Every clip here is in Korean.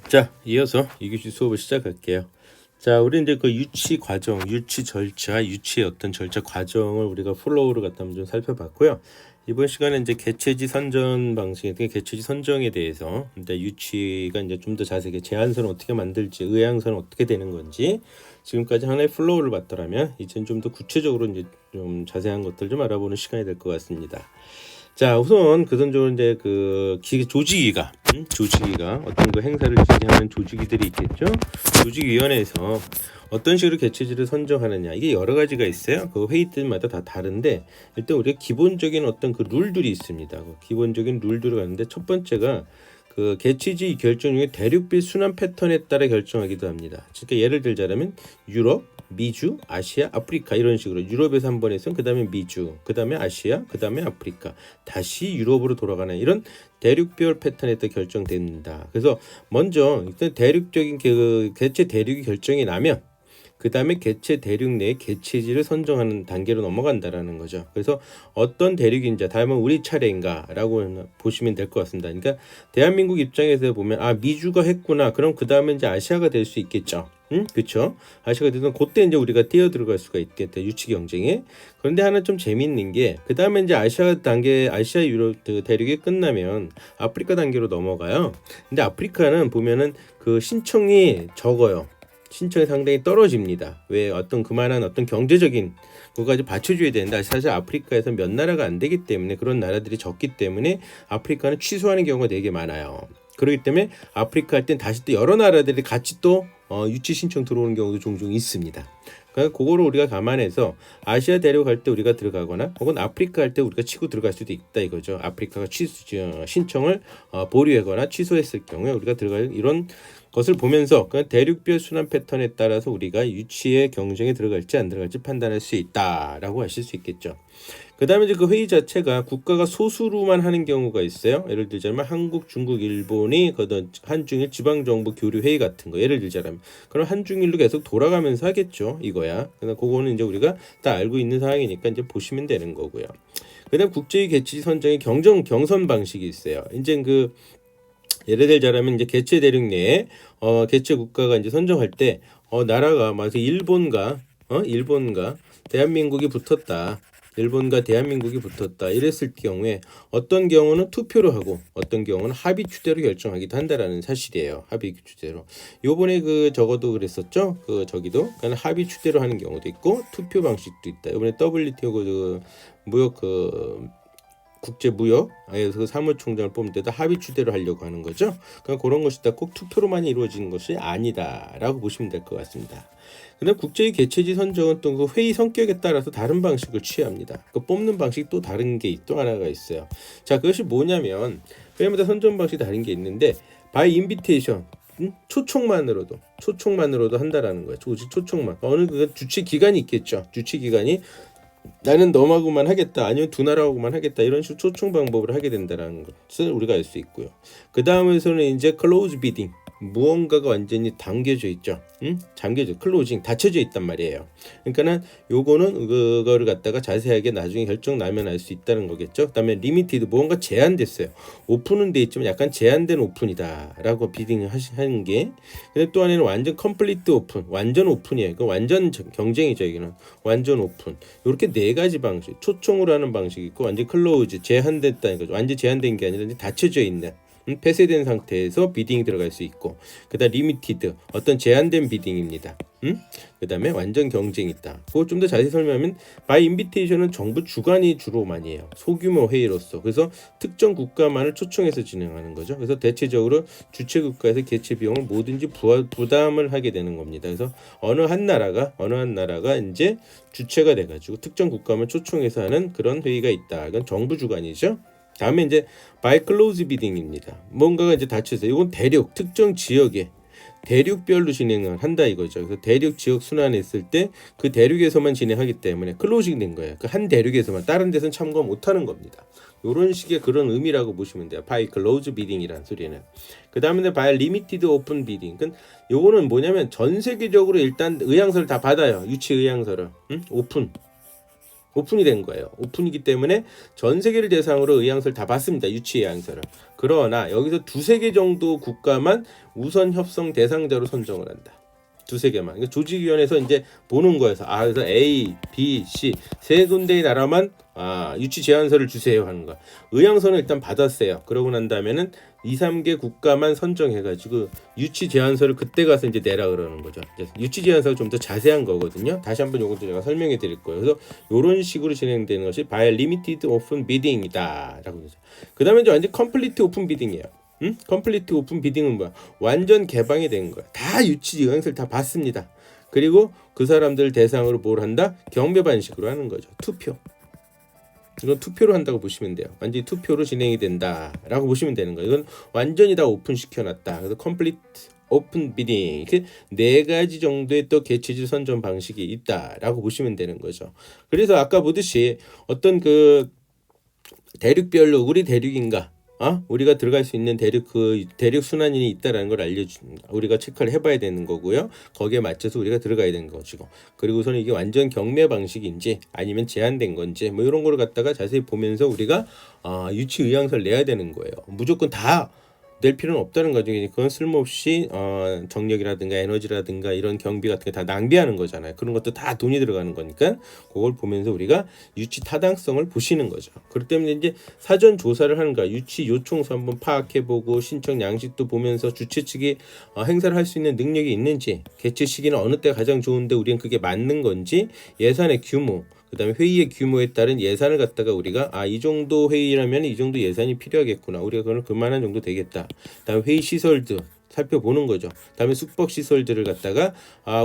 자, 이어서 이교시 수업을 시작할게요. 자, 우리 이제 그 유치 과정, 유치 절차, 유치의 어떤 절차 과정을 우리가 플로우를 갖다 한번 좀 살펴봤고요. 이번 시간에 이제 개체지 선정 방식, 개체지 선정에 대해서 이제 유치가 이제 좀 더 자세하게 제한선을 어떻게 만들지, 의향선은 어떻게 되는 건지 지금까지 하나의 플로우를 봤더라면 이제는 좀 더 구체적으로 이제 좀 자세한 것들 좀 알아보는 시간이 될 것 같습니다. 자, 우선 그선적으로 이제 그 조직위가 어떤 그 행사를 진행하는 조직위들이 있겠죠. 조직위원회에서 어떤 식으로 개체지를 선정하느냐, 이게 여러 가지가 있어요. 그 회의들마다 다 다른데 일단 우리가 기본적인 어떤 그 룰들이 있습니다. 그 기본적인 룰들을 가는데 첫 번째가 그 개체지 결정 중에 대륙별 순환 패턴에 따라 결정하기도 합니다. 그러니까 예를 들자면 유럽, 미주, 아시아, 아프리카 이런 식으로 유럽에서 한 번 해서 그 다음에 미주, 그 다음에 아시아, 그 다음에 아프리카, 다시 유럽으로 돌아가는 이런 대륙별 패턴에 따라 결정됩니다. 그래서 먼저 일단 대륙적인 그 개체 대륙이 결정이 나면 그 다음에 개체 대륙 내의 개체지를 선정하는 단계로 넘어간다라는 거죠. 그래서 어떤 대륙인지 다음은 우리 차례인가라고 보시면 될 것 같습니다. 그러니까 대한민국 입장에서 보면 미주가 했구나. 그럼 그 다음에 이제 아시아가 될 수 있겠죠. 그렇죠. 아시아가 되면 그때 이제 우리가 뛰어 들어갈 수가 있겠다. 유치 경쟁에. 그런데 하나 좀 재밌는 게 그 다음에 이제 아시아 단계, 아시아 유럽 대륙이 끝나면 아프리카 단계로 넘어가요. 근데 아프리카는 보면은 그 신청이 적어요. 신청이 상당히 떨어집니다. 왜? 어떤 그만한 어떤 경제적인 그거까지 받쳐줘야 되는데 사실 아프리카에서 몇 나라가 안 되기 때문에 그런 나라들이 적기 때문에 아프리카는 취소하는 경우가 되게 많아요. 그렇기 때문에 아프리카 할 땐 다시 또 여러 나라들이 같이 또 유치 신청 들어오는 경우도 종종 있습니다. 그러니까 그거를 우리가 감안해서 아시아 대륙 할 때 우리가 들어가거나 혹은 아프리카 할 때 우리가 치고 들어갈 수도 있다 이거죠. 아프리카가 신청을 보류하거나 취소했을 경우에 우리가 들어갈 이런 것을 보면서 그 대륙별 순환 패턴에 따라서 우리가 유치의 경쟁에 들어갈지 안 들어갈지 판단할 수 있다라고 하실 수 있겠죠. 그 다음에 이제 그 회의 자체가 국가가 소수로만 하는 경우가 있어요. 예를 들자면 한국, 중국, 일본이 그 한중일 지방정부 교류 회의 같은 거 예를 들자면 그럼 한중일로 계속 돌아가면서 하겠죠. 이거야. 그러나 그거는 이제 우리가 다 알고 있는 상황이니까 이제 보시면 되는 거고요. 그다음 국제의 개최지 선정의 경선 방식이 있어요. 이제 그 예를 들자면 이제 개체 대륙 내에 개체 국가가 이제 선정할 때 나라가 막 일본과 대한민국이 붙었다. 일본과 대한민국이 붙었다. 이랬을 경우에 어떤 경우는 투표로 하고 어떤 경우는 합의 추대로 결정하기도 한다라는 사실이에요. 합의 추대로. 요번에 그 적어도 그랬었죠. 그 저기도 그러니까 합의 추대로 하는 경우도 있고 투표 방식도 있다. 요번에 WTO 그 무역 그 국제무역에서 사무총장을 뽑을 때도 합의 추대로 하려고 하는 거죠. 그러니까 그런 것이 다 꼭 투표로만 이루어지는 것이 아니다라고 보시면 될 것 같습니다. 그다음 국제의 개최지 선정은 또 그 회의 성격에 따라서 다른 방식을 취합니다. 그 뽑는 방식 또 다른 게 또 하나가 있어요. 자, 그것이 뭐냐면 회의마다 선정 방식이 다른 게 있는데 바이 인비테이션 초청만으로도 한다라는 거예요. 초청만. 어느 그 주최 기간이 있겠죠. 주최 기간이 나는 너하고만 하겠다 아니면 두 나라하고만 하겠다 이런 식으로 초청 방법을 하게 된다는 것을 우리가 알 수 있고요. 그 다음에서는 이제 클로즈 비딩 무언가가 완전히 담겨져 있죠. 잠겨져 클로징 닫혀져 있단 말이에요. 그러니까는 요거는 그거를 갖다가 자세하게 나중에 결정 나면 알 수 있다는 거겠죠. 그다음에 리미티드 무언가 제한됐어요. 오픈은 돼 있지만 약간 제한된 오픈이다라고 비딩을 하는 게. 근데 또 하나는 완전 컴플리트 오픈 완전 오픈이에요. 그 완전 경쟁이죠. 이거는 완전 오픈. 이렇게 네 가지 방식 초청으로 하는 방식이 있고 완전 클로즈 제한됐다는 거죠. 완전 제한된 게 아니라 이제 닫혀져 있는 폐쇄된 상태에서 비딩이 들어갈 수 있고 그다음 리미티드 어떤 제한된 비딩입니다. 그다음에 완전 경쟁이 있다. 그거 좀 더 자세히 설명하면 바이 인비테이션은 정부 주관이 주로 많이 해요. 소규모 회의로서. 그래서 특정 국가만을 초청해서 진행하는 거죠. 그래서 대체적으로 주최 국가에서 개최 비용을 뭐든지 부담을 하게 되는 겁니다. 그래서 어느 한 나라가 이제 주체가 돼 가지고 특정 국가만 초청해서 하는 그런 회의가 있다. 이건 정부 주관이죠. 다음에 이제 바이 클로즈 비딩입니다. 뭔가가 이제 닫혀서 이건 대륙 특정 지역에 대륙별로 진행을 한다 이거죠. 그래서 대륙 지역 순환했을 때 그 대륙에서만 진행하기 때문에 클로징 된 거예요. 그 한 대륙에서만 다른 데서는 참가 못하는 겁니다. 이런 식의 그런 의미라고 보시면 돼요. 바이 클로즈 비딩이라는 소리는. 그 다음에 바이 리미티드 오픈 비딩. 요거는 뭐냐면 전 세계적으로 일단 의향서를 다 받아요. 유치 의향서를. 오픈이 된 거예요. 오픈이기 때문에 전 세계를 대상으로 의향서를 다 받습니다. 유치 의향서를. 그러나 여기서 두세 개 정도 국가만 우선 협상 대상자로 선정을 한다. 두세 개만. 그러니까 조직위원회에서 이제 보는 거여서 그래서 A, B, C 세 군데의 나라만 유치 제안서를 주세요 하는 거야. 의향서는 일단 받았어요. 그러고 난 다음에는 2, 3개 국가만 선정해가지고 유치 제안서를 그때 가서 이제 내라 그러는 거죠. 유치 제안서가 좀 더 자세한 거거든요. 다시 한번 요것도 제가 설명해 드릴 거예요. 그래서 이런 식으로 진행되는 것이 by limited open bidding이다라고 그러죠. 그 다음에 이제 완전 complete open bidding이에요. 컴플리트 오픈 비딩은 뭐야? 완전 개방이 된 거야. 다 유치 의향서를 다 받습니다. 그리고 그 사람들 대상으로 뭘 한다? 경매 방식으로 하는 거죠. 투표. 이건 투표로 한다고 보시면 돼요. 완전히 투표로 진행이 된다라고 보시면 되는 거예요. 이건 완전히 다 오픈 시켜놨다. 그래서 컴플리트 오픈 비딩 이렇게 네 가지 정도의 또 개최지 선정 방식이 있다라고 보시면 되는 거죠. 그래서 아까 보듯이 어떤 그 대륙별로 우리 대륙인가? 우리가 들어갈 수 있는 대륙 순환인이 있다라는 걸 알려줍니다. 우리가 체크를 해봐야 되는 거고요. 거기에 맞춰서 우리가 들어가야 되는 것이고, 그리고서는 이게 완전 경매 방식인지 아니면 제한된 건지 뭐 이런 거를 갖다가 자세히 보면서 우리가 유치 의향서를 내야 되는 거예요. 무조건 다 낼 필요는 없다는 거죠. 그건 쓸모없이 정력이라든가 에너지라든가 이런 경비 같은 게 다 낭비하는 거잖아요. 그런 것도 다 돈이 들어가는 거니까 그걸 보면서 우리가 유치 타당성을 보시는 거죠. 그렇기 때문에 이제 사전 조사를 하는 거야. 유치 요청서 한번 파악해보고 신청 양식도 보면서 주최 측이 행사를 할 수 있는 능력이 있는지, 개최 시기는 어느 때가 가장 좋은데 우리는 그게 맞는 건지, 예산의 규모, 그 다음에 회의의 규모에 따른 예산을 갖다가 우리가 이 정도 회의라면 이 정도 예산이 필요하겠구나. 우리가 그걸 그만한 정도 되겠다. 그 다음에 회의 시설들 살펴보는 거죠. 다음에 숙박 시설들을 갖다가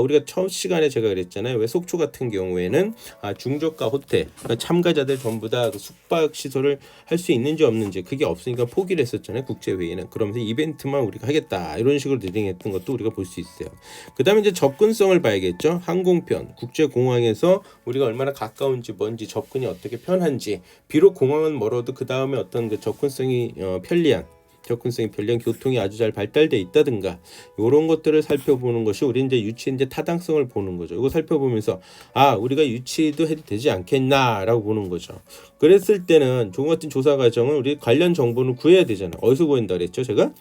우리가 첫 시간에 제가 그랬잖아요. 왜 속초 같은 경우에는 중저가 호텔 그러니까 참가자들 전부 다 그 숙박 시설을 할 수 있는지 없는지 그게 없으니까 포기를 했었잖아요. 국제회의는. 그러면서 이벤트만 우리가 하겠다 이런 식으로 진행했던 것도 우리가 볼 수 있어요. 그 다음에 이제 접근성을 봐야겠죠. 항공편 국제공항에서 우리가 얼마나 가까운지 뭔지 접근이 어떻게 편한지, 비록 공항은 멀어도 그 다음에 어떤 그 접근성이 편리한 교통이 아주 잘 발달돼 있다든가 이런 것들을 살펴보는 것이 우리 이제 유치 이제 타당성을 보는 거죠. 이거 살펴보면서 우리가 유치도 해도 되지 않겠나라고 보는 거죠. 그랬을 때는 조금 같은 조사 과정은 우리 관련 정보는 구해야 되잖아. 어디서 구한다 그랬죠? 제가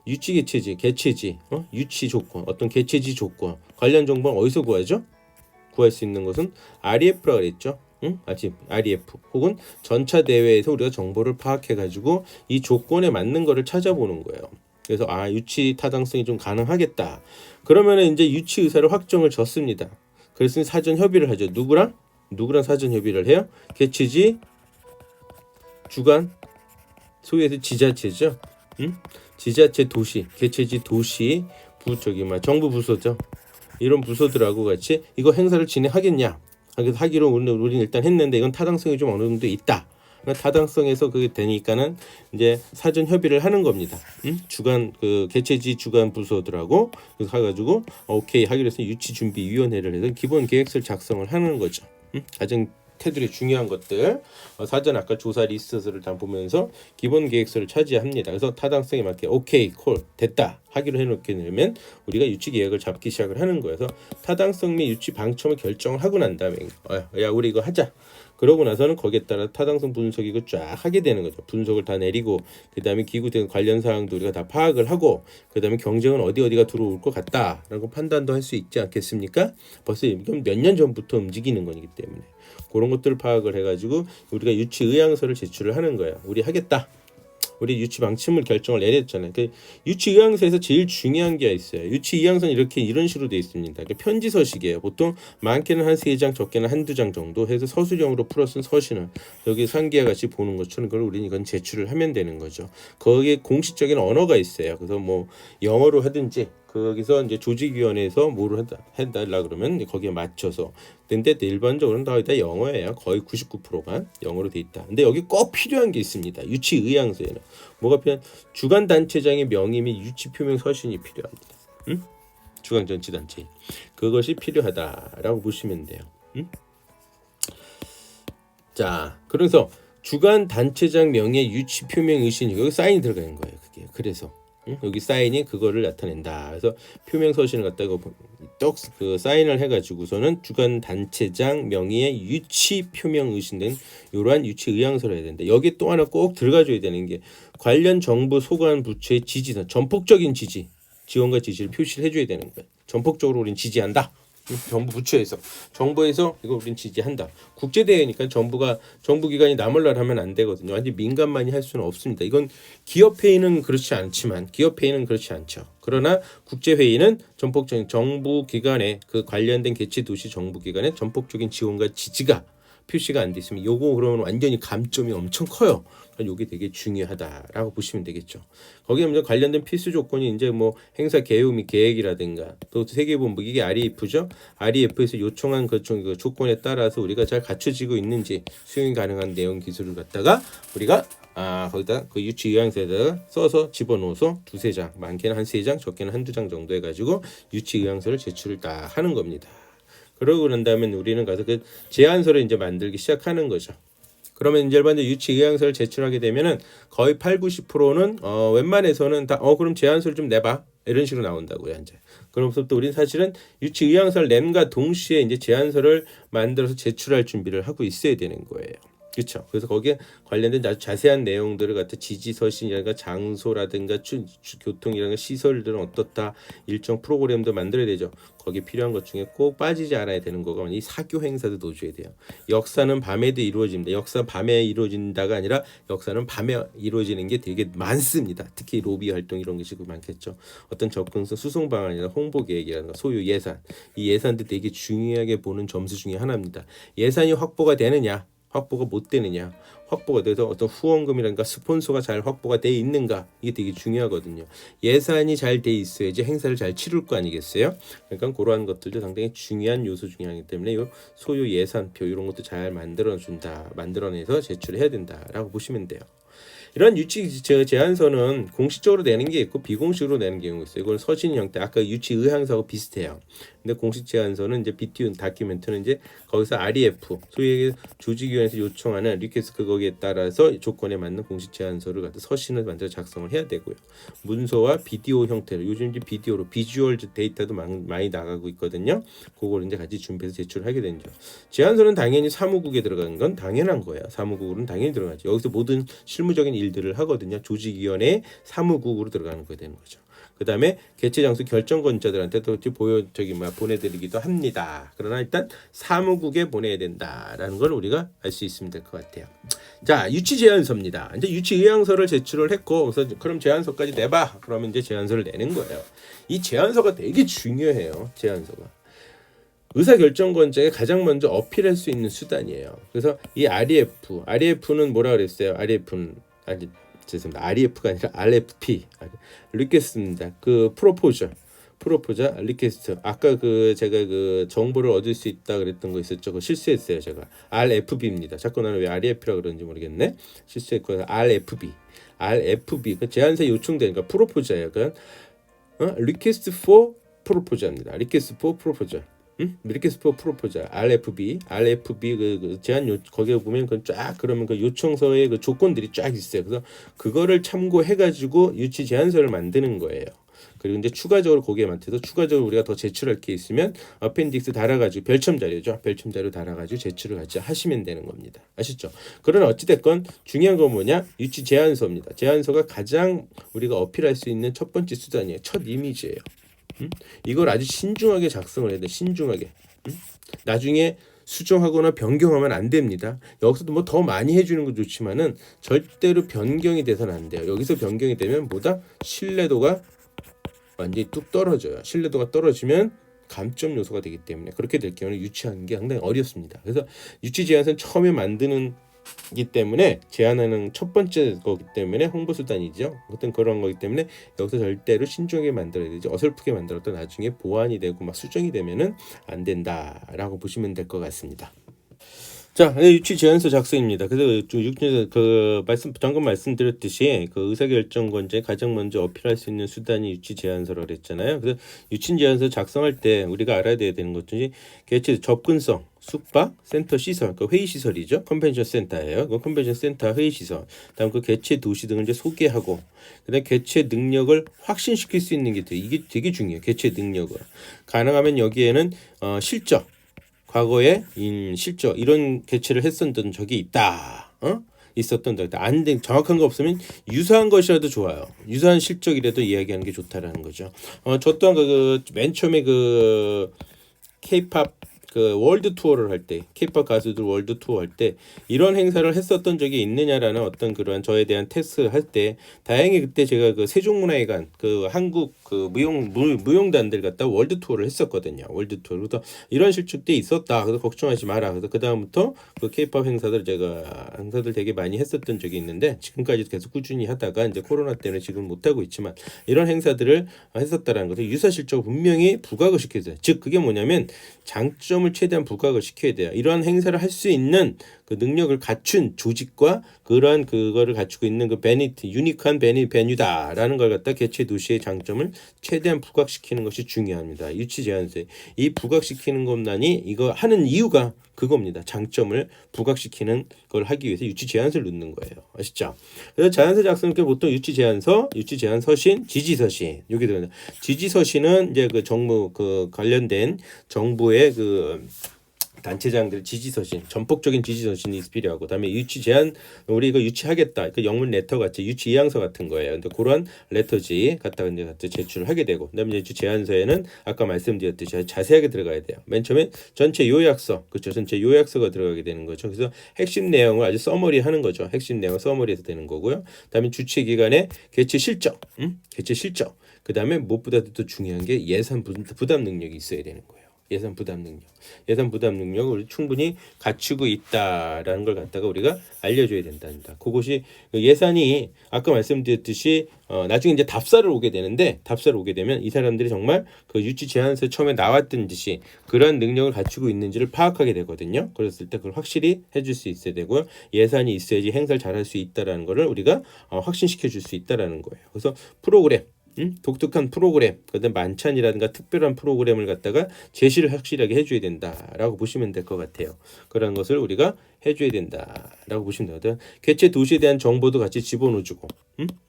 유치 개최지, 유치 조건, 어떤 개최지 조건 관련 정보는 어디서 구하죠? 구할 수 있는 것은 REF라고 그랬죠. REF 혹은 전차 대회에서 우리가 정보를 파악해가지고 이 조건에 맞는 거를 찾아보는 거예요. 그래서 유치 타당성이 좀 가능하겠다. 그러면 이제 유치 의사를 확정을 졌습니다. 그래서 사전 협의를 하죠. 누구랑 사전 협의를 해요? 개최지 주관, 소위에서 지자체죠. 지자체 도시, 개최지 도시, 정부 부서죠. 이런 부서들하고 같이 이거 행사를 진행하겠냐? 그래서 하기로 우리는 일단 했는데 이건 타당성이 좀 어느 정도 있다. 타당성에서 그게 되니까는 이제 사전 협의를 하는 겁니다. 주간 그 개최지 주간 부서들하고 그래서 해가지고 오케이 하기로 해서 유치준비위원회를 해서 기본 계획서를 작성을 하는 거죠. 가장 테두리 중요한 것들 사전 아까 조사 리스트를 다 보면서 기본 계획서를 차지합니다. 그래서 타당성에 맞게 오케이 콜 됐다 하기로 해놓게 되면 우리가 유치 계획을 잡기 시작을 하는 거예요. 그래서 타당성 및 유치 방침을 결정을 하고 난 다음에 야 우리 이거 하자. 그러고 나서는 거기에 따라 타당성 분석 이거 쫙 하게 되는 거죠. 분석을 다 내리고 그 다음에 기구된 관련 사항도 우리가 다 파악을 하고 그 다음에 경쟁은 어디가 들어올 것 같다라고 판단도 할 수 있지 않겠습니까? 벌써 몇 년 전부터 움직이는 거기 때문에 그런 것들을 파악을 해가지고 우리가 유치 의향서를 제출을 하는 거예요. 우리 하겠다. 우리 유치 방침을 결정을 내렸잖아요. 그 유치 의향서에서 제일 중요한 게 있어요. 유치 의향서는 이런 식으로 되어 있습니다. 편지 서식이에요. 보통 많게는 한 3장, 적게는 한두 장 정도 해서 서술형으로 풀어쓴 서신을 여기 상기와 같이 보는 것처럼 그걸 우리는 이건 제출을 하면 되는 거죠. 거기에 공식적인 언어가 있어요. 그래서 뭐 영어로 하든지 거기서 이제 조직위원회에서 뭐를 해달라 그러면 거기에 맞춰서. 근데 일반적으로는 다 영어예요. 거의 99%가 영어로 돼 있다. 근데 여기 꼭 필요한 게 있습니다. 유치 의향서에는 뭐가 필요한? 주간 단체장의 명의 및 유치 표명 서신이 필요합니다. 주간 전치단체 그것이 필요하다라고 보시면 돼요. 자, 그래서 주간 단체장 명의 유치 표명 의신이 여기 사인이 들어가는 거예요. 그게 그래서 여기 사인이 그거를 나타낸다. 그래서 표명 서신을 갖다가 떡 그 사인을 해가지고서는 주간 단체장 명의의 유치 표명 의심된 이러한 유치 의향서를 해야 된다. 여기 또 하나 꼭 들어가줘야 되는 게 관련 정부 소관 부처의 지지선, 전폭적인 지지, 지원과 지지를 표시를 해줘야 되는 거예요. 전폭적으로 우린 지지한다. 정부 부처에서 정부에서 이거 우린 지지한다. 국제대회니까 정부 기관이 나몰라라 하면 안 되거든요. 완전 민간만이 할 수는 없습니다. 이건 기업회의는 그렇지 않지만 기업회의는 그렇지 않죠. 그러나 국제회의는 전폭적인 정부 기관의 그 관련된 개체 도시 정부 기관의 전폭적인 지원과 지지가 표시가 안 돼 있으면 요거 그러면 완전히 감점이 엄청 커요. 요게 되게 중요하다라고 보시면 되겠죠. 거기에 먼저 관련된 필수 조건이 이제 뭐 행사 개요 및 계획이라든가 또 세계본부 이게 REF죠. REF에서 요청한 그 조건에 따라서 우리가 잘 갖춰지고 있는지 수용이 가능한 내용 기술을 갖다가 우리가 거기다 그 유치 의향서에다가 써서 집어넣어서 두세 장, 많게는 한 세 장, 적게는 한두 장 정도 해가지고 유치 의향서를 제출을 딱 하는 겁니다. 그러고 난 다음에 우리는 가서 그 제안서를 이제 만들기 시작하는 거죠. 그러면 이제 일반적으로 유치 의향서를 제출하게 되면은 거의 80~90%는 웬만해서는 다 그럼 제안서를 좀 내봐 이런 식으로 나온다고요. 이제 그러면서 또 우리는 사실은 유치 의향서를 낸과 동시에 이제 제안서를 만들어서 제출할 준비를 하고 있어야 되는 거예요. 그렇죠. 그래서 거기에 관련된 아주 자세한 내용들을 갖다 지지서신이라든가 장소라든가 교통이라든가 시설들은 어떻다 일정 프로그램도 만들어야 되죠. 거기 필요한 것 중에 꼭 빠지지 않아야 되는 거가 이 사교 행사도 넣어줘야 돼요. 역사는 밤에도 이루어집니다. 역사 밤에 이루어진다가 아니라 역사는 밤에 이루어지는 게 되게 많습니다. 특히 로비 활동 이런 것이 많겠죠. 어떤 접근성 수송 방안이나 홍보 계획이라든가 소유 예산 이 예산도 되게 중요하게 보는 점수 중에 하나입니다. 예산이 확보가 되느냐 확보가 못 되느냐 확보가 돼서 어떤 후원금이라든가 스폰서가 잘 확보가 돼 있는가 이게 되게 중요하거든요. 예산이 잘 돼 있어야지 행사를 잘 치룰 거 아니겠어요. 그러니까 그러한 것들도 상당히 중요한 요소 중에 하나이기 때문에 요 소요 예산표 이런 것도 잘 만들어내서 제출해야 된다라고 보시면 돼요. 이런 유치 제안서는 공식적으로 내는 게 있고 비공식으로 내는 경우가 있어요. 이건 서신 형태, 아까 유치 의향서하고 비슷해요. 근데 공식 제안서는 이제 BTU 다큐멘트는 이제 거기서 REF 소위 조직위원회에서 요청하는 리퀘스트 거기에 따라서 조건에 맞는 공식 제안서를 갖다 서신을 만들어 작성을 해야 되고요. 문서와 비디오 형태로 요즘 이제 비디오로 비주얼 데이터도 많이 나가고 있거든요. 그걸 이제 같이 준비해서 제출하게 되죠. 제안서는 당연히 사무국에 들어가는 건 당연한 거예요. 사무국으로는 당연히 들어가죠. 여기서 모든 실무적인 일들을 하거든요. 조직위원회 사무국으로 들어가는 거게 되는 거죠. 그 다음에 개최 장소 결정권자들한테 또 보내드리기도 합니다. 그러나 일단 사무국에 보내야 된다라는 걸 우리가 알 수 있으면 될 것 같아요. 자, 유치 제안서입니다. 이제 유치 의향서를 제출을 했고, 그래서 그럼 제안서까지 내봐. 그러면 이제 제안서를 내는 거예요. 이 제안서가 되게 중요해요. 제안서가. 의사결정권자에 가장 먼저 어필할 수 있는 수단이에요. 그래서 이 REF는 뭐라 그랬어요? 죄송합니다. REF가 아니라 RFP 리퀘스트입니다. 그 프로포저 리퀘스트 아까 제가 정보를 얻을 수 있다 그랬던 거 있었죠. 그거 실수했어요. 제가 RFB입니다. 자꾸 나는 왜 REF라 그러는지 모르겠네. 실수했고 RFB 그 제안서 요청되니까 프로포저예요. 리퀘스트 포 프로포저입니다. 리퀘스트 포 프로포저. 리퀘스트 포 프로포저 RFB 그 제안 거기에 보면 그러면 그 요청서의 그 조건들이 쫙 있어요. 그래서 그거를 참고해가지고 유치 제안서를 만드는 거예요. 그리고 이제 추가적으로 거기에 맞춰서 추가적으로 우리가 더 제출할 게 있으면 어펜딕스 달아가지고 별첨 자료 달아가지고 제출을 같이 하시면 되는 겁니다. 아시죠? 그러나 어찌됐건 중요한 건 뭐냐? 유치 제안서입니다. 제안서가 가장 우리가 어필할 수 있는 첫 번째 수단이에요. 첫 이미지예요. 이걸 아주 신중하게 작성을 해야 돼. 신중하게. 나중에 수정하거나 변경하면 안 됩니다. 여기서도 뭐 더 많이 해주는 거 좋지만은 절대로 변경이 돼서는 안 돼요. 여기서 변경이 되면 뭐다? 신뢰도가 완전히 뚝 떨어져요. 신뢰도가 떨어지면 감점 요소가 되기 때문에 그렇게 될 경우는 유치하는 게 상당히 어렵습니다. 그래서 유치 제안서는 처음에 만드는 기 때문에 제안하는 첫 번째 거기 때문에 홍보 수단이죠. 어떤 그런 거기 때문에 여기서 절대로 신중하게 만들어야 되지 어설프게 만들었다 나중에 보완이 되고 막 수정이 되면은 안 된다라고 보시면 될 것 같습니다. 자, 유치 제안서 작성입니다. 그래서 방금 말씀드렸듯이 그 의사결정권자에 가장 먼저 어필할 수 있는 수단이 유치 제안서라고 그랬잖아요. 그래서 유치 제안서 작성할 때 우리가 알아야 되는 것 중에 개체 접근성, 숙박, 센터 시설, 그 회의 시설이죠. 컨벤션 센터예요. 그 컨벤션 센터 회의 시설. 다음 그 개체 도시 등을 이제 소개하고, 그다음 개체 능력을 확신시킬 수 있는 게 이게 되게 중요해요. 개체 능력을 가능하면 여기에는 실적. 과거에 실적 이런 개최를 했었던 적이 있다. 있었던 적 있다. 정확한 거 없으면 유사한 것이라도 좋아요. 유사한 실적이라도 이야기하는 게 좋다라는 거죠. 저 또한 맨 처음에 K-팝 월드 투어를 할 때, K-팝 가수들 월드 투어 할 때 이런 행사를 했었던 적이 있느냐라는 어떤 그러한 저에 대한 테스트 할 때, 다행히 그때 제가 세종문화회관 한국 무용단들 갖다 월드 투어를 했었거든요. 월드 투어. 그래서 이런 실적도 있었다. 그래서 걱정하지 마라. 그래서 그 다음부터 K-팝 행사들 되게 많이 했었던 적이 있는데, 지금까지도 계속 꾸준히 하다가 이제 코로나 때문에 지금 못 하고 있지만 이런 행사들을 했었다라는 것을 유사 실적을 분명히 부각을 시켜야 돼요. 즉 그게 뭐냐면 장점을 최대한 부각을 시켜야 돼요. 이러한 행사를 할 수 있는 그 능력을 갖춘 조직과 그러한 그거를 갖추고 있는 유니크한 베뉴다라는 걸 갖다 개최 도시의 장점을 최대한 부각시키는 것이 중요합니다. 유치 제안서에 이 부각시키는 것만이 이거 하는 이유가 그겁니다. 장점을 부각시키는 걸 하기 위해서 유치 제안서를 넣는 거예요. 아시죠? 그래서 제안서 작성할 때 보통 유치 제안서, 유치 제안 서신, 지지서신 여기 들어요. 지지서신은 이제 정부 관련된 정부의 단체장들 지지서신, 전폭적인 지지서신이 필요하고, 그다음에 유치 제안 우리 이거 유치하겠다, 영문 레터 같이 유치 이양서 같은 거예요. 근데 그런 레터지 갖다 제출을 하게 되고, 그다음에 유치 제안서에는 아까 말씀드렸듯이 자세하게 들어가야 돼요. 맨 처음에 전체 요약서, 그렇죠? 전체 요약서가 들어가게 되는 거죠. 그래서 핵심 내용을 아주 서머리하는 거죠. 핵심 내용 서머리해서 되는 거고요. 그다음에 주최 기관의 개최 실적, 개최 실적. 그다음에 무엇보다도 또 중요한 게 예산 부담 능력이 있어야 되는 거예요. 예산 부담 능력을 충분히 갖추고 있다라는 걸 갖다가 우리가 알려줘야 된답니다. 그것이 예산이 아까 말씀드렸듯이 나중에 이제 답사를 오게 되면 이 사람들이 정말 유치 제안서 처음에 나왔던 듯이 그런 능력을 갖추고 있는지를 파악하게 되거든요. 그랬을 때 그걸 확실히 해줄 수 있어야 되고요. 예산이 있어야지 행사를 잘할 수 있다라는 거를 우리가 확신시켜 줄 수 있다라는 거예요. 그래서 프로그램, 독특한 프로그램, 그다음 만찬이라든가 특별한 프로그램을 갖다가 제시를 확실하게 해줘야 된다라고 보시면 될 것 같아요. 그런 것을 우리가 해줘야 된다라고 보시면 되거든. 개최 도시에 대한 정보도 같이 집어넣어주고,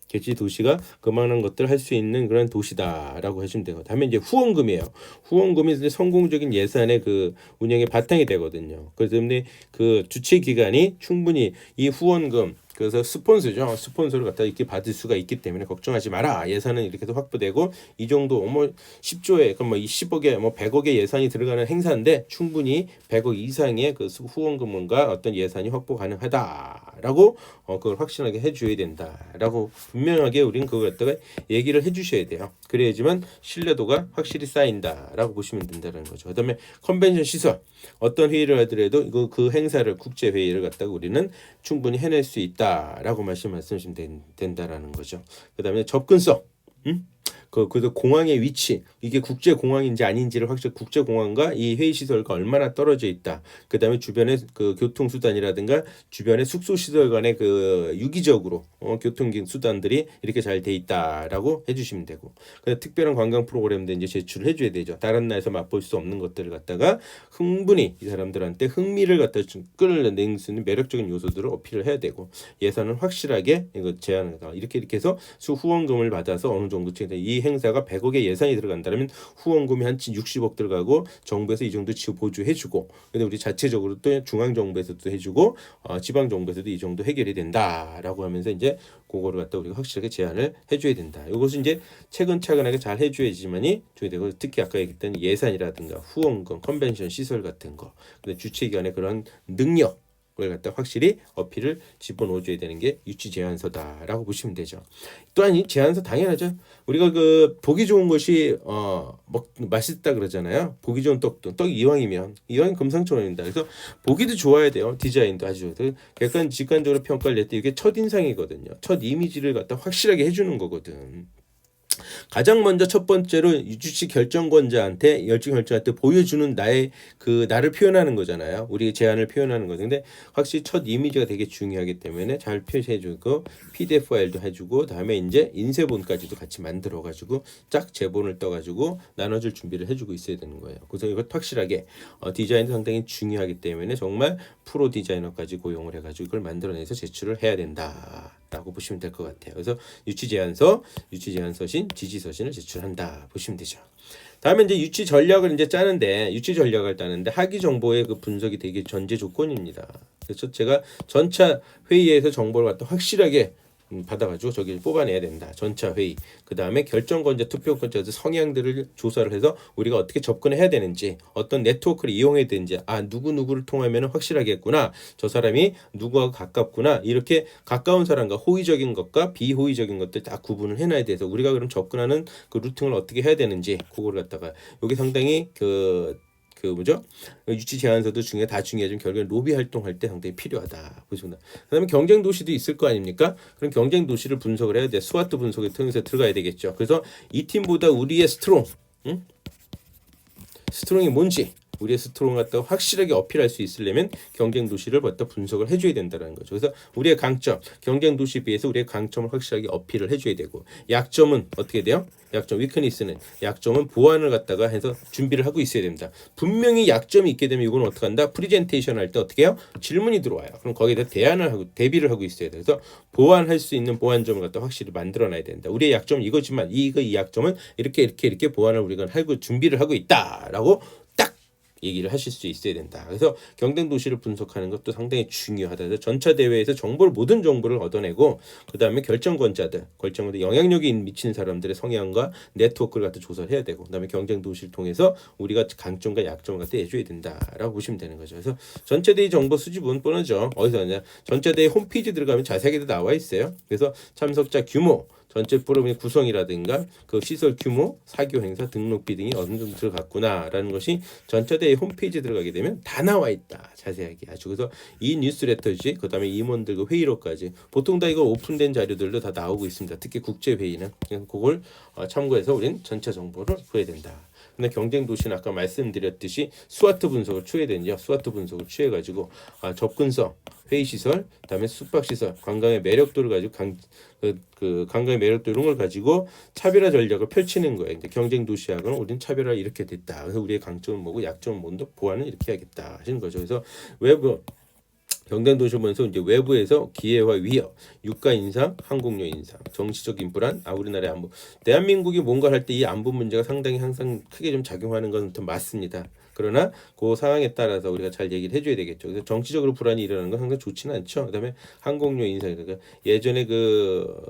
개최 도시가 그만한 것들 할 수 있는 그런 도시다라고 하시면 되고, 다음에 이제 후원금이에요. 후원금이 이제 성공적인 예산의 운영의 바탕이 되거든요. 그래서 때문에 주최 기관이 충분히 이 후원금, 그래서 스폰서죠. 스폰서를 갖다 이렇게 받을 수가 있기 때문에 걱정하지 마라. 예산은 이렇게도 확보되고, 이 정도 10조에 그럼 10억에 100억의 예산이 들어가는 행사인데 충분히 100억 이상의 후원금과 어떤 예산이 확보 가능하다라고 그걸 확실하게 해줘야 된다라고 분명하게 우리는 그걸 갖다가 얘기를 해주셔야 돼요. 그래야지만 신뢰도가 확실히 쌓인다라고 보시면 된다는 거죠. 그다음에 컨벤션 시설, 어떤 회의를 하더라도 그 행사를, 국제 회의를 갖다가 우리는 충분히 해낼 수 있다라고 말씀하시면 된다라는 거죠. 그다음에 접근성, 그 공항의 위치, 이게 국제 공항인지 아닌지를 확실히, 국제 공항과 이 회의 시설과 얼마나 떨어져 있다. 그다음에 주변의 교통 수단이라든가 주변의 숙소 시설 간의 유기적으로 교통 수단들이 이렇게 잘 돼 있다라고 해주시면 되고, 특별한 관광 프로그램도 이제 제출을 해줘야 되죠. 다른 나라에서 맛볼 수 없는 것들을 갖다가 충분히 이 사람들한테 흥미를 갖다 끌어낼 수 있는 매력적인 요소들을 어필을 해야 되고, 예산은 확실하게 제한을 이렇게 해서 후원금을 받아서 어느 정도 이 행사가 100억의 예산이 들어간다면 후원금이 한 60억 들어가고, 정부에서 이 정도 보조해주고, 근데 우리 자체적으로 또 중앙 정부에서도 해주고, 지방 정부에서도 이 정도 해결이 된다라고 하면서 이제 그거를 갖다 우리가 확실하게 제안을 해줘야 된다. 이것은 이제 차근차근하게 잘 해줘야지만이 되고, 특히 아까 얘기했던 예산이라든가 후원금, 컨벤션 시설 같은 거, 근데 주최기관의 그런 능력 을 갖다 확실히 어필을 집어넣어줘야 되는 게 유치 제안서다라고 보시면 되죠. 또한 이 제안서 당연하죠. 우리가 보기 좋은 것이 맛있다 그러잖아요. 보기 좋은 떡이 이왕이면 금상첨화입니다. 그래서 보기도 좋아야 돼요. 디자인도 아주 약간 직관적으로 평가를 낼 때 이게 첫 인상이거든요. 첫 이미지를 갖다 확실하게 해주는 거거든. 가장 먼저 첫 번째로 유주식 결정권자한테 보여주는 나의 나를 표현하는 거잖아요. 우리의 제안을 표현하는 거죠. 근데 확실히 첫 이미지가 되게 중요하기 때문에 잘 표시해주고 PDF 파일도 해주고 다음에 이제 인쇄본까지도 같이 만들어가지고 짝 제본을 떠가지고 나눠줄 준비를 해주고 있어야 되는 거예요. 그래서 이거 확실하게 디자인도 상당히 중요하기 때문에 정말 프로 디자이너까지 고용을 해가지고 이걸 만들어내서 제출을 해야 된다라고 보시면 될 것 같아요. 그래서 유치 제안서신, 지지서신을 제출한다 보시면 되죠. 다음에 이제 유치 전략을 짜는데 학위 정보의 그 분석이 되게 전제 조건입니다. 그래서 제가 전차 회의에서 정보를 갖다 확실하게 받아가지고 저기 뽑아내야 된다. 전차 회의. 그 다음에 결정권자, 투표권자 성향들을 조사를 해서 우리가 어떻게 접근해야 되는지, 어떤 네트워크를 이용해야 되는지, 누구를 통하면 확실하겠구나. 저 사람이 누구하고 가깝구나. 이렇게 가까운 사람과 호의적인 것과 비호의적인 것들 다 구분을 해놔야 돼서 우리가 그럼 접근하는 그 루팅을 어떻게 해야 되는지 그거를 갖다가 이게 상당히 유치 제안서도 중요하지만 결국엔 로비 활동할 때 상당히 필요하다 보시면. 그다음에 경쟁 도시도 있을 거 아닙니까? 그럼 경쟁 도시를 분석을 해야 돼. 스와트 분석을 통해서 들어가야 되겠죠. 그래서 이 팀보다 우리의 스트롱이 뭔지, 우리의 스트롱을 갖다가 확실하게 어필할 수 있으려면 경쟁 도시를 갖다 분석을 해줘야 된다는 거죠. 그래서 우리의 강점, 경쟁 도시에 비해서 우리의 강점을 확실하게 어필을 해줘야 되고, 약점은 어떻게 돼요? 약점은 보완을 갖다가 해서 준비를 하고 있어야 됩니다. 분명히 약점이 있게 되면 이거는 어떻게 한다? 프리젠테이션 할 때 어떻게 해요? 질문이 들어와요. 그럼 거기에 대해서 대비를 하고 있어야 돼요. 그래서 보완할 수 있는 보완점을 갖다 확실히 만들어놔야 된다. 우리의 약점은 이거지만 이 약점은 이렇게 보완을 우리가 하고 준비를 하고 있다라고 얘기를 하실 수 있어야 된다. 그래서 경쟁 도시를 분석하는 것도 상당히 중요하다. 그래서 전차 대회에서 모든 정보를 얻어내고 그 다음에 결정권자들 영향력이 미치는 사람들의 성향과 네트워크를 갖다 조사를 해야 되고, 그 다음에 경쟁 도시를 통해서 우리가 강점과 약점을 갖다 해줘야 된다라고 보시면 되는 거죠. 그래서 전차 대회 정보 수집은 뻔하죠. 어디서 하냐? 전차 대회 홈페이지 들어가면 자세하게 나와 있어요. 그래서 참석자 규모, 전체 프로그램의 구성이라든가 그 시설 규모, 사교 행사, 등록비 등이 어느 정도 들어갔구나라는 것이 전차대회 홈페이지에 들어가게 되면 다 나와 있다. 자세하게 아주. 그래서 이 뉴스레터지, 그다음에 임원들 그 회의록까지 보통 다 이거 오픈된 자료들도 다 나오고 있습니다. 특히 국제 회의는 그걸 참고해서 우리는 전체 정보를 구해야 된다. 근데 경쟁 도시는 아까 말씀드렸듯이 스와트 분석을 취해가지고 접근성, 회의 시설, 그다음에 숙박 시설, 관광의 매력도를 가지고 관광의 매력도 이런 걸 가지고 차별화 전략을 펼치는 거예요. 근데 경쟁 도시하고는 우리는 차별화 이렇게 됐다. 그래서 우리의 강점은 뭐고 약점은 뭔데 보완은 이렇게 해야겠다 하시는 거죠. 그래서 경쟁 도시 보면서 이제 외부에서 기회와 위협, 유가 인상, 항공료 인상, 정치적인 불안, 우리나라의 안보, 대한민국이 뭔가 할 때 이 안보 문제가 상당히 항상 크게 좀 작용하는 건 좀 맞습니다. 그러나 그 상황에 따라서 우리가 잘 얘기를 해줘야 되겠죠. 그래서 정치적으로 불안이 일어나는 건 항상 좋지는 않죠. 그다음에 항공료 인상, 그러니까 예전에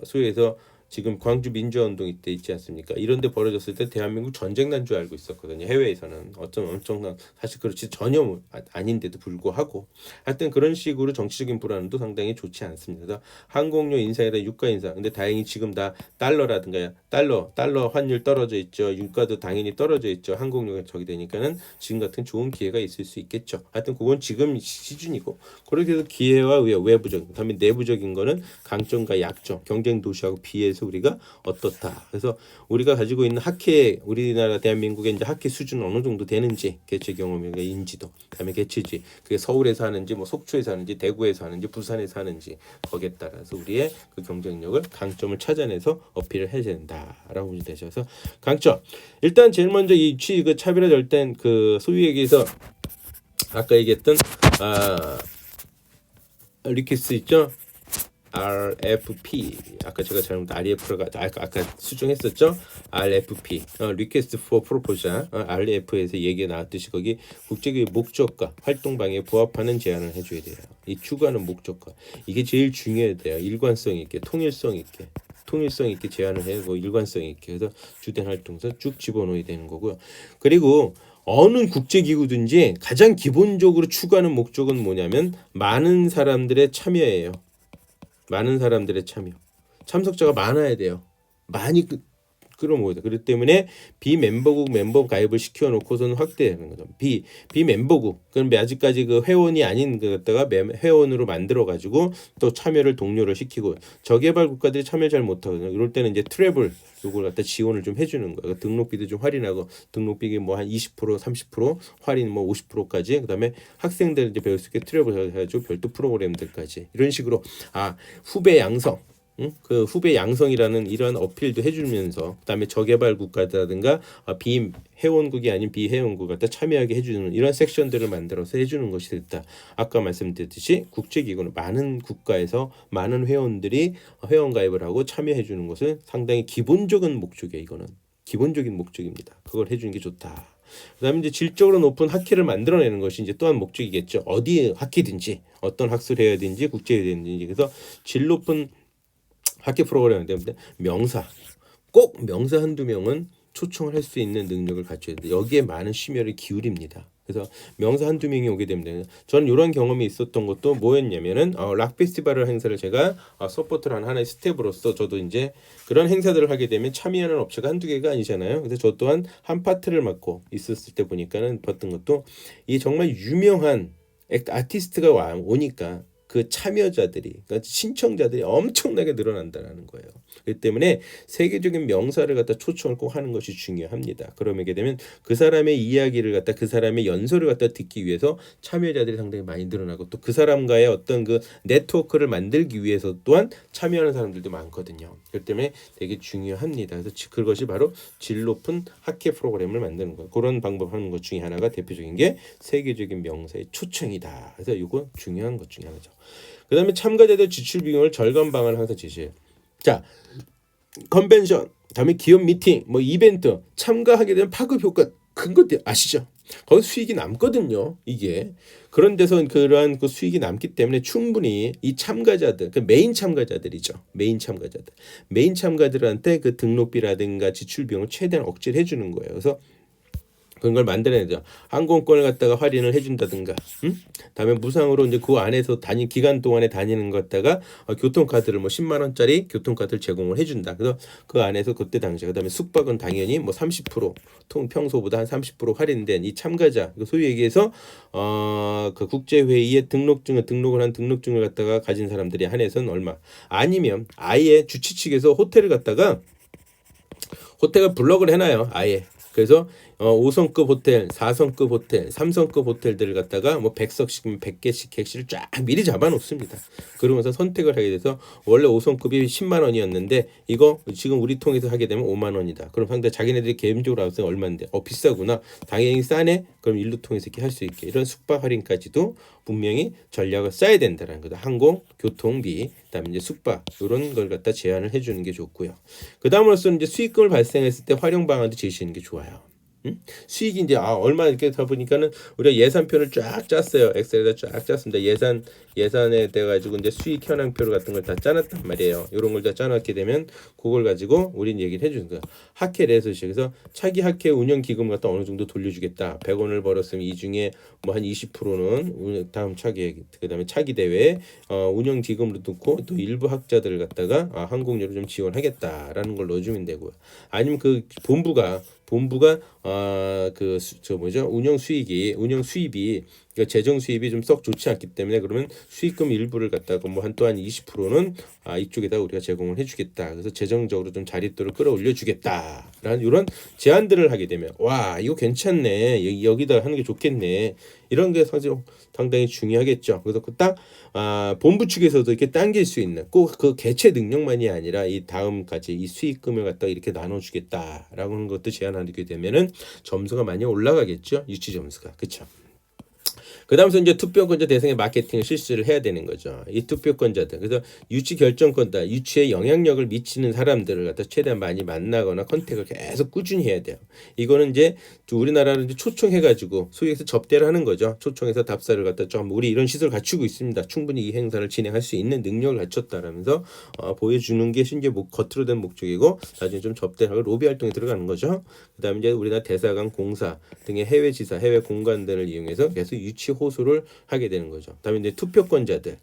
소위에서 지금 광주 민주화운동 이때 있지 않습니까? 이런 데 벌어졌을 때 대한민국 전쟁 난 줄 알고 있었거든요. 해외에서는 엄청난, 사실 그렇지 전혀 아닌데도 불구하고 하여튼 그런 식으로 정치적인 불안도 상당히 좋지 않습니다. 그래서 항공료 인상이나 유가 인상, 근데 다행히 지금 다 달러라든가 달러 환율 떨어져 있죠. 유가도 당연히 떨어져 있죠. 항공료가 저기 되니까는 지금 같은 좋은 기회가 있을 수 있겠죠. 하여튼 그건 지금 시즌이고, 그렇게 해서 기회와 외부적인, 그다음에 내부적인 거는 강점과 약점, 경쟁 도시하고 비해서 우리가 어떻다. 그래서 우리가 가지고 있는 우리나라 대한민국의 이제 학회 수준은 어느 정도 되는지, 개최 경험과 인지도, 그다음에 개최지, 그게 서울에서 하는지, 속초에서 하는지, 대구에서 하는지, 부산에서 하는지, 거기에 따라서 우리의 그 경쟁력을, 강점을 찾아내서 어필을 해야 된다라고 보시면 되죠. 그래서 강점, 일단 제일 먼저 이 차별화 절대 소위 얘기해서 아까 얘기했던 리퀘스트 있죠. RFP, 아까 제가 잘못 RF가 아까 수정했었죠. RFP, Request for Proposal, RF에서 얘기가 나왔듯이 거기 국제기구의 목적과 활동 방향에 부합하는 제안을 해줘야 돼요. 이 추구하는 목적과 이게 제일 중요해요. 일관성 있게, 통일성 있게 제안을 해고 일관성 있게 해서 주된 활동서 쭉 집어넣어야 되는 거고요. 그리고 어느 국제기구든지 가장 기본적으로 추구하는 목적은 뭐냐면 많은 사람들의 참여예요. 많은 사람들의 참여. 참석자가 많아야 돼요. 많이 끌어모으야 돼. 그렇기 때문에 비멤버국 멤버 가입을 시켜놓고서는 확대하는 거죠. 비멤버국 그럼 아직까지 그 회원이 아닌 그 갖다가 회원으로 만들어 가지고 또 참여를 독려를 시키고 저개발 국가들이 참여 잘 못하거든요. 이럴 때는 이제 트래블 요걸 갖다 지원을 좀 해주는 거예요. 등록비도 좀 할인하고 등록비가 뭐 한 20% 30% 할인 뭐 50%까지 그다음에 학생들 이제 배울 수 있게 트래블 해가지고 별도 프로그램들까지 이런 식으로 후배 양성. 그 후배 양성이라는 이러한 어필도 해주면서 그다음에 저개발 국가라든가 비회원국이 아닌 비회원국 갖다 참여하게 해주는 이런 섹션들을 만들어서 해주는 것이 됐다. 아까 말씀드렸듯이 국제기구는 많은 국가에서 많은 회원들이 회원 가입을 하고 참여해주는 것은 상당히 기본적인 목적이에요. 이거는 기본적인 목적입니다. 그걸 해주는 게 좋다. 그다음에 이제 질적으로 높은 학회를 만들어내는 것이 이제 또한 목적이겠죠. 어디 학회든지 어떤 학술을 해야 되는지 국제해야 되는지 그래서 질 높은 학회 프로그램 때문에 꼭 명사 한두 명은 초청을 할 수 있는 능력을 갖춰야 돼. 여기에 많은 심혈을 기울입니다. 그래서 명사 한두 명이 오게 됩니다. 저는 이런 경험이 있었던 것도 뭐였냐면은 락 페스티벌 행사를 제가 서포트를 하는 하나의 스텝으로서 저도 이제 그런 행사들을 하게 되면 참여하는 업체가 한두 개가 아니잖아요. 그래서 저 또한 한 파트를 맡고 있었을 때 보니까는 봤던 것도 이 정말 유명한 아티스트가 오니까 그 참여자들이 그러니까 신청자들이 엄청나게 늘어난다는 거예요. 그렇기 때문에 세계적인 명사를 갖다 초청을 꼭 하는 것이 중요합니다. 그러게 되면 그 사람의 이야기를 갖다 그 사람의 연설을 갖다 듣기 위해서 참여자들이 상당히 많이 늘어나고 또 그 사람과의 어떤 그 네트워크를 만들기 위해서 또한 참여하는 사람들도 많거든요. 그렇기 때문에 되게 중요합니다. 그래서 그것이 바로 질 높은 학회 프로그램을 만드는 거예요. 그런 방법 하는 것 중에 하나가 대표적인 게 세계적인 명사의 초청이다. 그래서 이거 중요한 것 중에 하나죠. 그 다음에 참가자들 지출 비용을 절감 방안을 항상 제시해요. 자, 컨벤션, 다음에 기업 미팅, 뭐 이벤트 참가하게 되면 파급 효과 큰 것들 아시죠? 거기 수익이 남거든요. 이게 그런 데서 그러한 그 수익이 남기 때문에 충분히 이 참가자들, 그 메인 참가자들이죠. 메인 참가들한테 그 등록비라든가 지출 비용을 최대한 억제를 해주는 거예요. 그래서 그런 걸 만들어내죠. 항공권을 갖다가 할인을 해준다든가, 다음에 무상으로 이제 그 안에서 기간 동안에 다니는 것 갖다가 교통카드를 뭐 10만 원짜리 교통카드를 제공을 해준다. 그래서 그 안에서 그때 당시 그다음에 숙박은 당연히 뭐 30% 평소보다 한 30% 할인된 이 참가자, 소위 얘기해서 그 국제 회의에 등록을 한 등록증을 갖다가 가진 사람들이 한해서는 얼마? 아니면 아예 주최 측에서 호텔을 블럭을 해놔요. 아예. 그래서 5성급 호텔, 4성급 호텔, 3성급 호텔들을 갖다가 뭐 100석씩이면 100개씩 객실을 쫙 미리 잡아놓습니다. 그러면서 선택을 하게 돼서 원래 5성급이 10만 원이었는데 이거 지금 우리 통해서 하게 되면 5만 원이다. 그럼 상대 자기네들이 개인적으로 알아서 얼마인데 비싸구나. 당연히 싸네. 그럼 일루 통해서 이렇게 할 수 있게 이런 숙박 할인까지도 분명히 전략을 써야 된다는 거다. 항공, 교통비, 그다음에 이제 숙박 이런 걸 갖다 제한을 해주는 게 좋고요. 그 다음으로서는 이제 수익금을 발생했을 때 활용 방안도 제시하는 게 좋아요. 수익이 이제 얼마 이렇게 다 보니까는 우리가 예산표를 쫙 짰어요. 엑셀에다 쫙 짰습니다. 예산에 돼 가지고 이제 수익 현황표 같은 걸 다 짜놨단 말이에요. 이런 걸 다 짜놨게 되면 그걸 가지고 우린 얘기를 해주는 거야. 학회 내에서 그래서 차기 학회 운영 기금 갖다 어느 정도 돌려주겠다. 100원을 벌었으면 이 중에 뭐 한 20%는 다음 차기 그다음에 차기 대회 운영 기금으로 넣고 또 일부 학자들을 갖다가 항공료를 좀 지원하겠다라는 걸 넣어주면 되고요. 아니면 그 본부가 운영 수입이 재정 수입이 좀 썩 좋지 않기 때문에 그러면 수익금 일부를 갖다가 뭐 또한 20%는 이쪽에다 우리가 제공을 해주겠다. 그래서 재정적으로 좀 자립도를 끌어올려 주겠다라는 이런 제안들을 하게 되면 와 이거 괜찮네. 여기다 하는 게 좋겠네. 이런 게 사실 상당히 중요하겠죠. 그래서 본부 측에서도 이렇게 당길 수 있는 꼭 그 개최 능력만이 아니라 이 다음까지 이 수익금을 갖다가 이렇게 나눠주겠다라고 하는 것도 제안하게 되면은 점수가 많이 올라가겠죠. 유치 점수가 그렇죠. 그 다음서 이제 투표권자 대상의 마케팅을 실시를 해야 되는 거죠. 이 투표권자들. 그래서 유치 결정권자, 유치에 영향력을 미치는 사람들을 갖다 최대한 많이 만나거나 컨택을 계속 꾸준히 해야 돼요. 이거는 이제 우리나라는 이제 초청해가지고 소위에서 접대를 하는 거죠. 초청해서 답사를 갖다 좀 우리 이런 시설 갖추고 있습니다. 충분히 이 행사를 진행할 수 있는 능력을 갖췄다라면서 보여주는 게 이제 겉으로 된 목적이고 나중에 좀 접대하고 로비 활동에 들어가는 거죠. 그다음에 이제 우리나라 대사관, 공사 등의 해외 지사, 해외 공관들을 이용해서 계속 유치 호소를 하게 되는 거죠. 그다음에 이제 투표권자들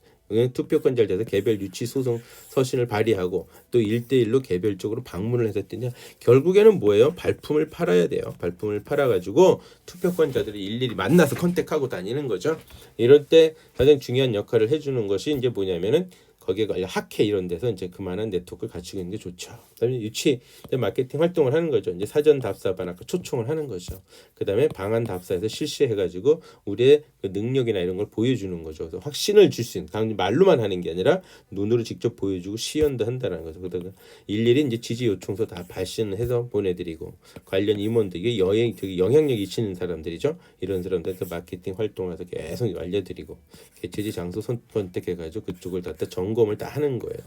투표권자를 대해서 개별 유치 소송 서신을 발의하고 또 1대1로 개별적으로 방문을 해서 했더니 결국에는 뭐예요? 발품을 팔아야 돼요. 발품을 팔아가지고 투표권자들이 일일이 만나서 컨택하고 다니는 거죠. 이럴 때 가장 중요한 역할을 해주는 것이 이제 뭐냐면은 거기에 관련 학회 이런 데서 이제 그만한 네트워크를 갖추고 있는 게 좋죠. 그다음에 유치 마케팅 활동을 하는 거죠. 이제 사전 답사반 아까 초청을 하는 거죠. 그다음에 방안 답사에서 실시해가지고 우리의 그 능력이나 이런 걸 보여주는 거죠. 그래서 확신을 줄 수 있는, 단 말로만 하는 게 아니라 눈으로 직접 보여주고 시연도 한다는 거죠. 그다가 일일이 이제 지지 요청서 다 발신해서 보내드리고 관련 임원들 이게 영향력 있는 사람들이죠. 이런 사람들한테 마케팅 활동해서 계속 알려드리고 개최지 장소 선택해가지고 그쪽을 갖다 점검을 다 하는 거예요.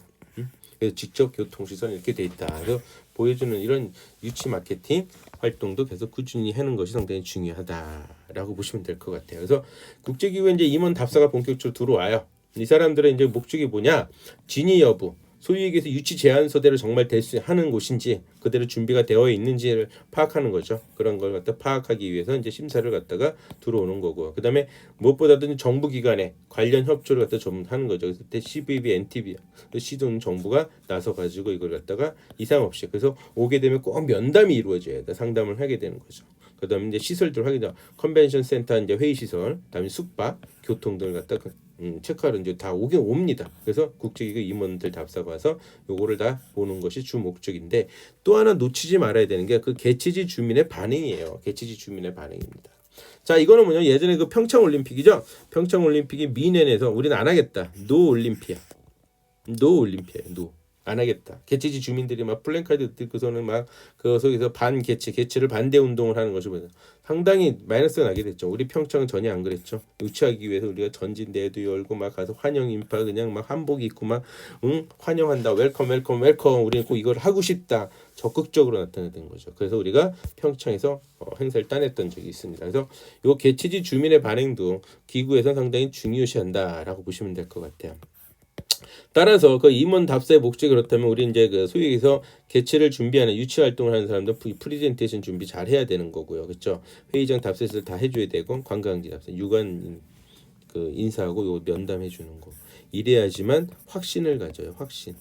그래서 직접 교통시설 이렇게 돼 있다. 그래서 보여주는 이런 유치 마케팅 활동도 계속 꾸준히 하는 것이 상당히 중요하다라고 보시면 될 것 같아요. 그래서 국제기구에 이제 임원 답사가 본격적으로 들어와요. 이 사람들의 이제 목적이 뭐냐? 진위 여부, 소위 얘기해서 유치 제안서대로 정말 될 수 하는 곳인지 그대로 준비가 되어 있는지를 파악하는 거죠. 그런 걸 갖다 파악하기 위해서 이제 심사를 갖다가 들어오는 거고, 그다음에 무엇보다도 정부 기관에 관련 협조를 갖다 좀 하는 거죠. 그래서 그때 CVB, NTB, 시도는 정부가 나서 가지고 이걸 갖다가 이상 없이 그래서 오게 되면 꼭 면담이 이루어져야 돼. 상담을 하게 되는 거죠. 그다음에 이제 시설들 확인하 컨벤션 센터 이제 회의 시설, 그다음에 숙박, 교통 등을 갖다 체크하러 이제 다 오긴 옵니다. 그래서 국제기구 임원들 답사가 와서 요거를 다 보는 것이 주 목적인데 또 하나 놓치지 말아야 되는 게 그 개최지 주민의 반응이에요. 개최지 주민의 반응입니다. 자, 이거는 뭐냐? 예전에 그 평창 올림픽이죠. 평창 올림픽이 미넨에서 우리는 안 하겠다. 노 올림피아. 노. 안 하겠다. 개최지 주민들이 막 플랜카드 들고서는 막 그 속에서 개최를 반대 운동을 하는 것이 상당히 마이너스가 나게 됐죠. 우리 평창은 전혀 안 그랬죠. 유치하기 위해서 우리가 전진대회도 열고 막 가서 환영 인파 그냥 막 한복 입고 막 환영한다. 웰컴. 우리는 꼭 이걸 하고 싶다. 적극적으로 나타냈던 거죠. 그래서 우리가 평창에서 행사를 따냈던 적이 있습니다. 그래서 이 개최지 주민의 반응도 기구에서 상당히 중요시한다라고 보시면 될 것 같아요. 따라서 그 임원 답사의 목적이 그렇다면 우리 이제 그 소위 해서 개최를 준비하는 유치 활동을 하는 사람들 프리젠테이션 준비 잘 해야 되는 거고요. 그렇죠? 회의장 답사를 다 해줘야 되고 관광지 답사, 유관 그 인사하고 요 면담해 주는 거. 이래야지만 확신을 가져요. 확신.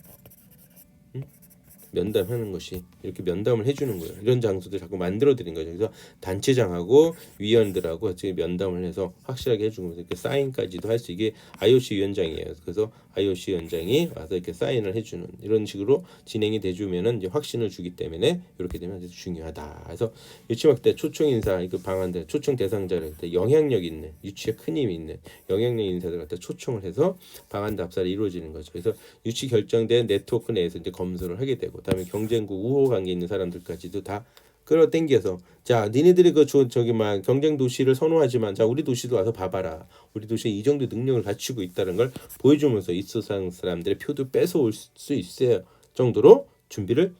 면담하는 것이 이렇게 면담을 해주는 거예요. 이런 장소들 자꾸 만들어드린 거죠. 그래서 단체장하고 위원들하고 같이 면담을 해서 확실하게 해주는 거죠. 이렇게 사인까지도 할 수 이게 IOC 위원장이에요. 그래서 IOC 위원장이 와서 이렇게 사인을 해주는 이런 식으로 진행이 돼주면은 이제 확신을 주기 때문에 이렇게 되면 아주 중요하다. 그래서 유치막 때 초청 인사 그 방안들 초청 대상자를 때 영향력 있는 유치에 큰 힘이 있는 영향력 인사들 갖다 초청을 해서 방안 답사를 이루어지는 거죠. 그래서 유치 결정된 네트워크 내에서 이제 검수를 하게 되고. 그다음에 경쟁국 우호 관계 있는 사람들까지도 다 끌어당겨서 자 니네들이 그 저기 막 경쟁 도시를 선호하지만 자 우리 도시도 와서 봐봐라. 우리 도시에 이 정도 능력을 갖추고 있다는 걸 보여주면서 이스상 사람들의 표도 뺏어올 수 있을 정도로 준비를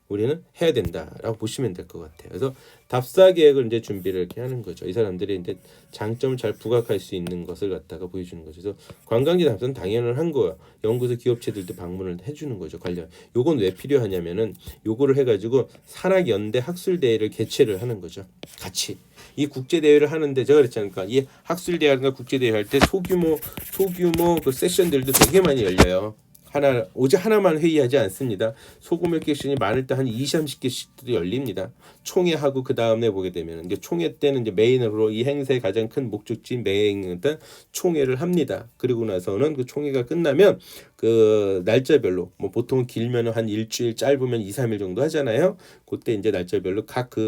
우리는 해야 된다라고 보시면 될 것 같아요. 그래서 답사 계획을 이제 준비를 이렇게 하는 거죠. 이 사람들이 이제 장점을 잘 부각할 수 있는 것을 갖다가 보여주는 거죠. 그래서 관광지 답사는 당연한 거예요. 연구소 기업체들도 방문을 해주는 거죠. 관련. 요건 왜 필요하냐면은 요거를 해가지고 산학연대 학술대회를 개최를 하는 거죠. 같이. 이 국제 대회를 하는데 제가 그랬잖아요. 이 학술 대회나 국제 대회 할 때 소규모 그 세션들도 되게 많이 열려요. 오직 하나만 회의하지 않습니다. 소규모 세션이 많을 때 한 20, 30개씩도 열립니다. 총회하고 그 다음에 보게 되면 이제 총회 때는 이제 메인으로 이 행사의 가장 큰 목적지인 메인 총회를 합니다. 그리고 나서는 그 총회가 끝나면 그 날짜별로 뭐 보통 길면 한 일주일 짧으면 2, 3일 정도 하잖아요. 그때 이제 날짜별로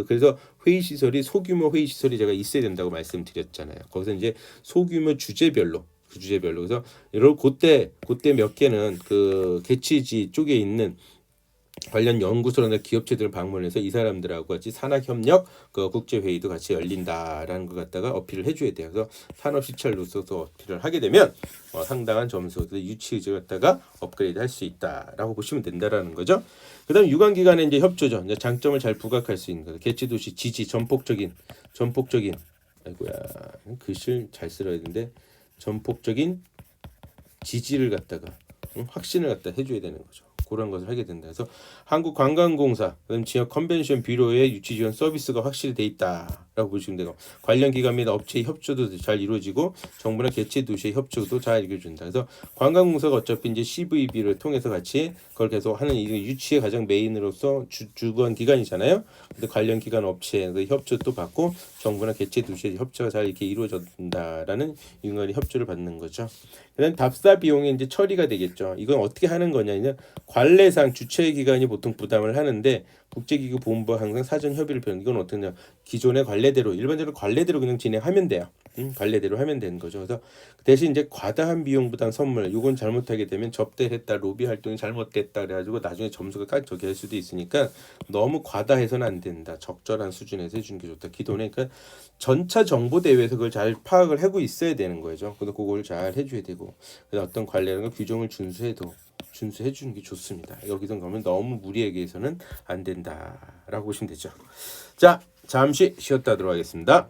그래서 회의 시설이 소규모 회의 시설이 제가 있어야 된다고 말씀드렸잖아요. 거기서 이제 소규모 주제별로 그래서 여러 그때 몇 개는 그 개최지 쪽에 있는 관련 연구소나 기업체들을 방문해서 이 사람들하고 같이 산학협력 그 국제회의도 같이 열린다라는 것 갖다가 어필을 해줘야 돼요. 그래서 산업시찰로서 어필을 하게 되면 상당한 점수, 유치를 갖다가 업그레이드 할 수 있다라고 보시면 된다라는 거죠. 그다음 유관기관의 이제 협조죠. 이제 장점을 잘 부각할 수 있는 거죠. 개최도시 지지 전폭적인 아이고야 글씨를 잘 쓰러야 되는데 전폭적인 지지를 갖다가 확신을 갖다 해줘야 되는 거죠. 그런 것을 하게 된다. 그래서 한국관광공사 지역 컨벤션 뷰로의 유치 지원 서비스가 확실히 돼 있다. 라고 보시면 되고 관련 기관 및 업체의 협조도 잘 이루어지고 정부나 개체 도시의 협조도 잘 이루어진다. 그래서 관광공사가 어차피 이제 CVB를 통해서 같이 그걸 계속 하는 이 유치의 가장 메인으로서 주관 기관이잖아요. 근데 관련 기관 업체의 협조도 받고 정부나 개체 도시의 협조가 잘 이렇게 이루어진다라는 인간의 협조를 받는 거죠. 그다음 답사 비용이 이제 처리가 되겠죠. 이건 어떻게 하는 거냐면 관례상 주최 기관이 보통 부담을 하는데 국제기구 본부와 항상 사전 협의를 펴는 이건 어떠냐 기존의 관례대로 일반적으로 관례대로 그냥 진행하면 돼요. 관례대로 하면 되는 거죠. 그래서 대신 이제 과다한 비용 부담 선물 이건 잘못하게 되면 접대했다 로비 활동이 잘못됐다 그래가지고 나중에 점수가 저기 할 수도 있으니까 너무 과다해서는 안 된다. 적절한 수준에서 해주는 게 좋다. 기존에 그러니까 전차 정보 대회에서 그걸 잘 파악을 하고 있어야 되는 거죠. 그래서 그걸 잘 해줘야 되고 어떤 관례나 규정을 준수해 주는 게 좋습니다. 여기서 가면 너무 무리하게 해서는 안 된다라고 보시면 되죠. 자, 잠시 쉬었다 하도록 하겠습니다.